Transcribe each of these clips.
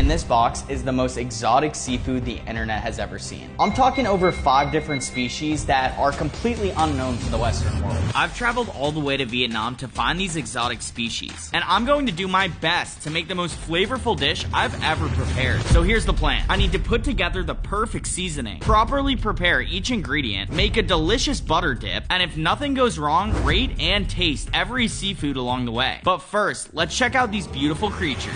in this box is the most exotic seafood the internet has ever seen. I'm talking over 5 different species that are completely unknown to the Western world. I've traveled all the way to Vietnam to find these exotic species, and I'm going to do my best to make the most flavorful dish I've ever prepared. So here's the plan. I need to put together the perfect seasoning, properly prepare each ingredient, make a delicious butter dip, and if nothing goes wrong, rate and taste every seafood along the way. But first, let's check out these beautiful creatures.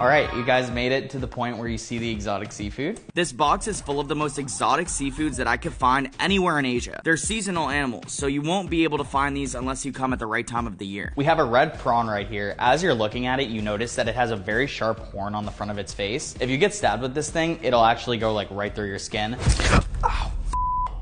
All right, you guys made it to the point where you see the exotic seafood. This box is full of the most exotic seafoods that I could find anywhere in Asia. They're seasonal animals, so you won't be able to find these unless you come at the right time of the year. We have a red prawn right here. As you're looking at it, you notice that it has a very sharp horn on the front of its face. If you get stabbed with this thing, it'll actually go like right through your skin. Ow.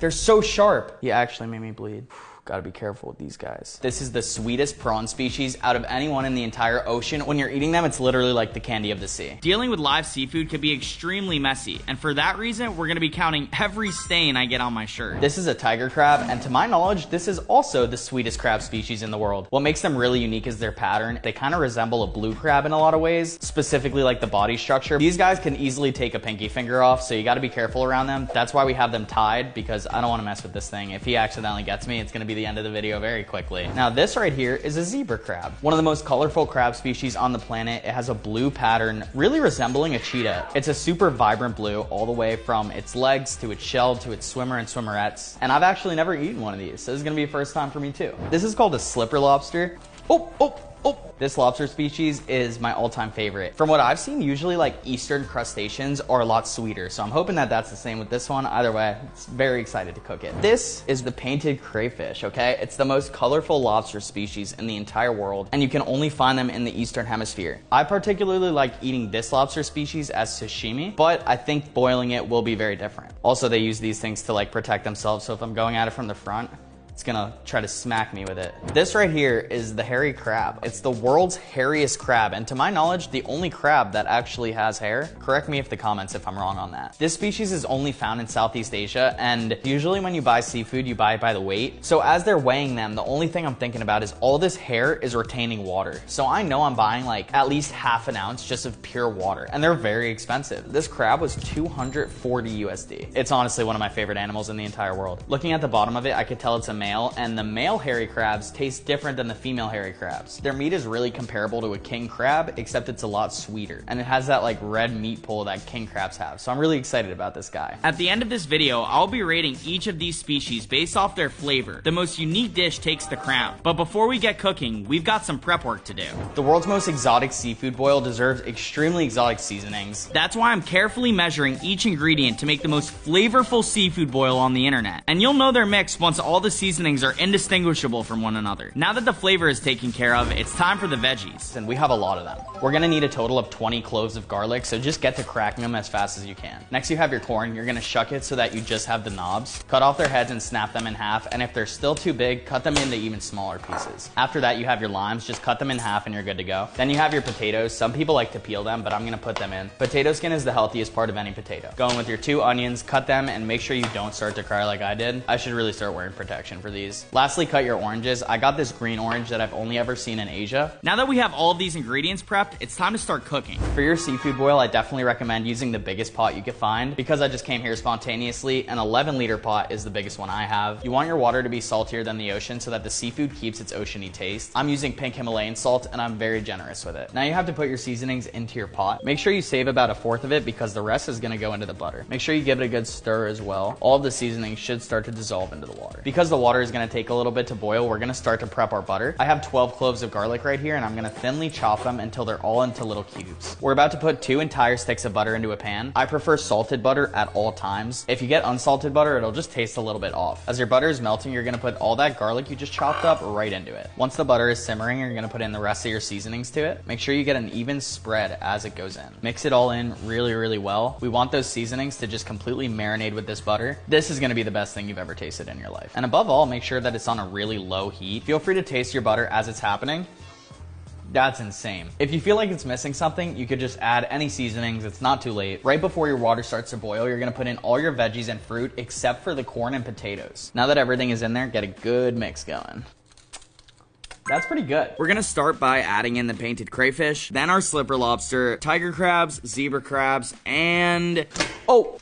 They're so sharp. He actually made me bleed. Gotta be careful with these guys. This is the sweetest prawn species out of anyone in the entire ocean. When you're eating them, it's literally like the candy of the sea. Dealing with live seafood can be extremely messy, and for that reason, we're gonna be counting every stain I get on my shirt. This is a tiger crab, and to my knowledge, this is also the sweetest crab species in the world. What makes them really unique is their pattern. They kind of resemble a blue crab in a lot of ways, specifically like the body structure. These guys can easily take a pinky finger off, so you gotta be careful around them. That's why we have them tied, because I don't wanna mess with this thing. If he accidentally gets me, it's gonna be the end of the video very quickly. Now this right here is a zebra crab, one of the most colorful crab species on the planet. It has a blue pattern really resembling a cheetah. It's a super vibrant blue all the way from its legs to its shell to its swimmer and swimmerettes, and I've actually never eaten one of these, so this is gonna be a first time for me too. This is called a slipper lobster. Oh. This lobster species is my all-time favorite. From what I've seen, usually like Eastern crustaceans are a lot sweeter, so I'm hoping that that's the same with this one. Either way, it's very excited to cook it. This is the painted crayfish, okay? It's the most colorful lobster species in the entire world, and you can only find them in the Eastern Hemisphere. I particularly like eating this lobster species as sashimi, but I think boiling it will be very different. Also, they use these things to like protect themselves, so if I'm going at it from the front, it's gonna try to smack me with it. This right here is the hairy crab. It's the world's hairiest crab, and to my knowledge, the only crab that actually has hair. Correct me in the comments if I'm wrong on that. This species is only found in Southeast Asia, and usually when you buy seafood, you buy it by the weight. So as they're weighing them, the only thing I'm thinking about is all this hair is retaining water. So I know I'm buying like at least half an ounce just of pure water, and they're very expensive. This crab was 240 USD. It's honestly one of my favorite animals in the entire world. Looking at the bottom of it, I could tell it's a male, and the male hairy crabs taste different than the female hairy crabs. Their meat is really comparable to a king crab, except it's a lot sweeter, and it has that like red meat pull that king crabs have. So I'm really excited about this guy. At the end of this video, I'll be rating each of these species based off their flavor. The most unique dish takes the crown. But before we get cooking, we've got some prep work to do. The world's most exotic seafood boil deserves extremely exotic seasonings. That's why I'm carefully measuring each ingredient to make the most flavorful seafood boil on the internet. And you'll know they're mixed once all the seasonings are indistinguishable from one another. Now that the flavor is taken care of, it's time for the veggies. And we have a lot of them. We're gonna need a total of 20 cloves of garlic, so just get to cracking them as fast as you can. Next, you have your corn. You're gonna shuck it so that you just have the knobs. Cut off their heads and snap them in half, and if they're still too big, cut them into even smaller pieces. After that, you have your limes. Just cut them in half and you're good to go. Then you have your potatoes. Some people like to peel them, but I'm gonna put them in. Potato skin is the healthiest part of any potato. Go in with your 2 onions, cut them, and make sure you don't start to cry like I did. I should really start wearing protection for these. Lastly, cut your oranges. I got this green orange that I've only ever seen in Asia. Now that we have all of these ingredients prepped, it's time to start cooking. For your seafood boil, I definitely recommend using the biggest pot you could find. Because I just came here spontaneously, an 11-liter pot is the biggest one I have. You want your water to be saltier than the ocean so that the seafood keeps its oceany taste. I'm using pink Himalayan salt, and I'm very generous with it. Now you have to put your seasonings into your pot. Make sure you save about 1/4 of it because the rest is gonna go into the butter. Make sure you give it a good stir as well. All of the seasonings should start to dissolve into the water. Because the water is gonna take a little bit to boil, we're gonna start to prep our butter. I have 12 cloves of garlic right here, and I'm gonna thinly chop them until they're all into little cubes. We're about to put 2 entire sticks of butter into a pan. I prefer salted butter at all times. If you get unsalted butter, it'll just taste a little bit off. As your butter is melting, you're gonna put all that garlic you just chopped up right into it. Once the butter is simmering, you're gonna put in the rest of your seasonings to it. Make sure you get an even spread as it goes in. Mix it all in really, really well. We want those seasonings to just completely marinate with this butter. This is gonna be the best thing you've ever tasted in your life. And above all, make sure that it's on a really low heat. Feel free to taste your butter as it's happening. That's insane. If you feel like it's missing something, you could just add any seasonings. It's not too late. Right before your water starts to boil, you're gonna put in all your veggies and fruit except for the corn and potatoes. Now that everything is in there, get a good mix going. That's pretty good. We're gonna start by adding in the painted crayfish, then our slipper lobster, tiger crabs, zebra crabs, and... Oh!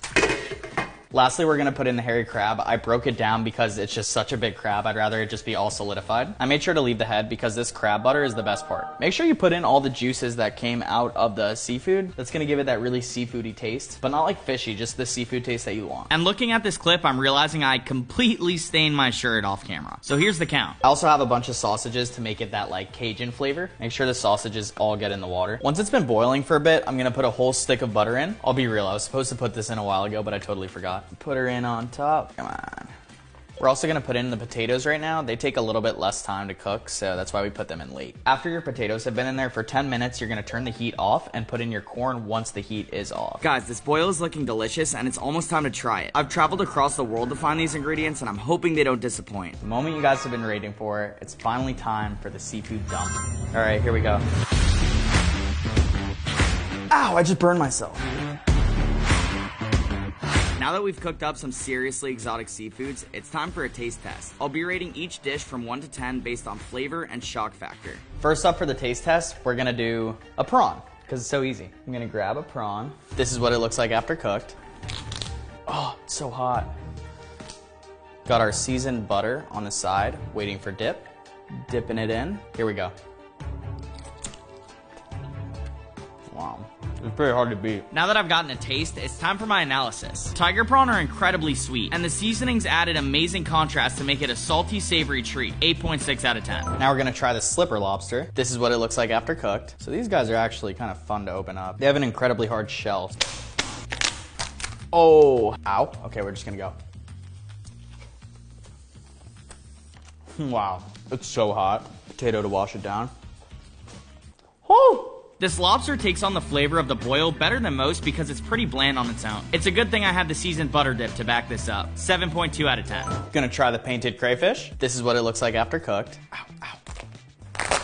Lastly, we're gonna put in the hairy crab. I broke it down because it's just such a big crab. I'd rather it just be all solidified. I made sure to leave the head because this crab butter is the best part. Make sure you put in all the juices that came out of the seafood. That's gonna give it that really seafoody taste, but not like fishy, just the seafood taste that you want. And looking at this clip, I'm realizing I completely stained my shirt off camera. So here's the count. I also have a bunch of sausages to make it that like Cajun flavor. Make sure the sausages all get in the water. Once it's been boiling for a bit, I'm gonna put a whole stick of butter in. I'll be real, I was supposed to put this in a while ago, but I totally forgot. Put her in on top. Come on. We're also gonna put in the potatoes right now. They take a little bit less time to cook, so that's why we put them in late. After your potatoes have been in there for 10 minutes, you're gonna turn the heat off and put in your corn once the heat is off. Guys, this boil is looking delicious and it's almost time to try it. I've traveled across the world to find these ingredients and I'm hoping they don't disappoint. The moment you guys have been waiting for, it's finally time for the seafood dump. All right, here we go. Ow, I just burned myself. Now that we've cooked up some seriously exotic seafoods, it's time for a taste test. I'll be rating each dish from 1 to 10 based on flavor and shock factor. First up for the taste test, we're gonna do a prawn, because it's so easy. I'm gonna grab a prawn. This is what it looks like after cooked. Oh, it's so hot. Got our seasoned butter on the side, waiting for dip. Dipping it in. Here we go. Wow. It's pretty hard to beat. Now that I've gotten a taste, it's time for my analysis. Tiger prawn are incredibly sweet, and the seasonings added amazing contrast to make it a salty, savory treat. 8.6 out of 10. Now we're gonna try the slipper lobster. This is what it looks like after cooked. So these guys are actually kind of fun to open up. They have an incredibly hard shell. Oh, ow. Okay, we're just gonna go. Wow, it's so hot. Potato to wash it down. Woo! This lobster takes on the flavor of the boil better than most because it's pretty bland on its own. It's a good thing I had the seasoned butter dip to back this up. 7.2 out of 10. Gonna try the painted crayfish. This is what it looks like after cooked. Ow, ow.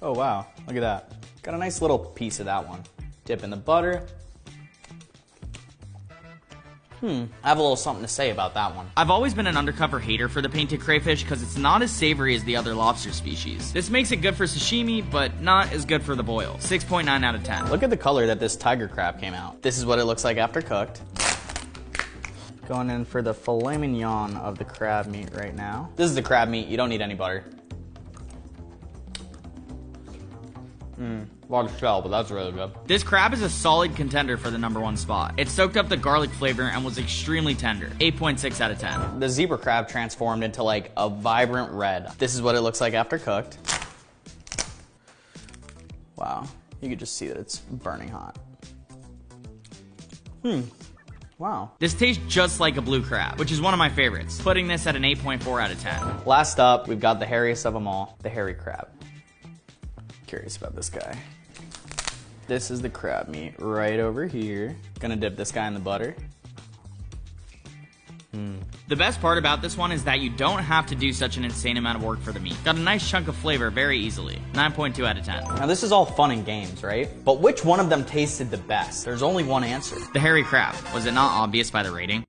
Oh wow, look at that. Got a nice little piece of that one. Dip in the butter. I have a little something to say about that one. I've always been an undercover hater for the painted crayfish because it's not as savory as the other lobster species. This makes it good for sashimi, but not as good for the boil. 6.9 out of 10. Look at the color that this tiger crab came out. This is what it looks like after cooked. Going in for the filet mignon of the crab meat right now. This is the crab meat, you don't need any butter. Large shell, but that's really good. This crab is a solid contender for the #1 spot. It soaked up the garlic flavor and was extremely tender. 8.6 out of 10. The zebra crab transformed into like a vibrant red. This is what it looks like after cooked. Wow, you can just see that it's burning hot. Wow. This tastes just like a blue crab, which is one of my favorites. Putting this at an 8.4 out of 10. Last up, we've got the hairiest of them all, the hairy crab. Curious about this guy. This is the crab meat right over here. Gonna dip this guy in the butter. The best part about this one is that you don't have to do such an insane amount of work for the meat. Got a nice chunk of flavor very easily. 9.2 out of 10. Now this is all fun and games, right? But which one of them tasted the best? There's only one answer. The hairy crab. Was it not obvious by the rating?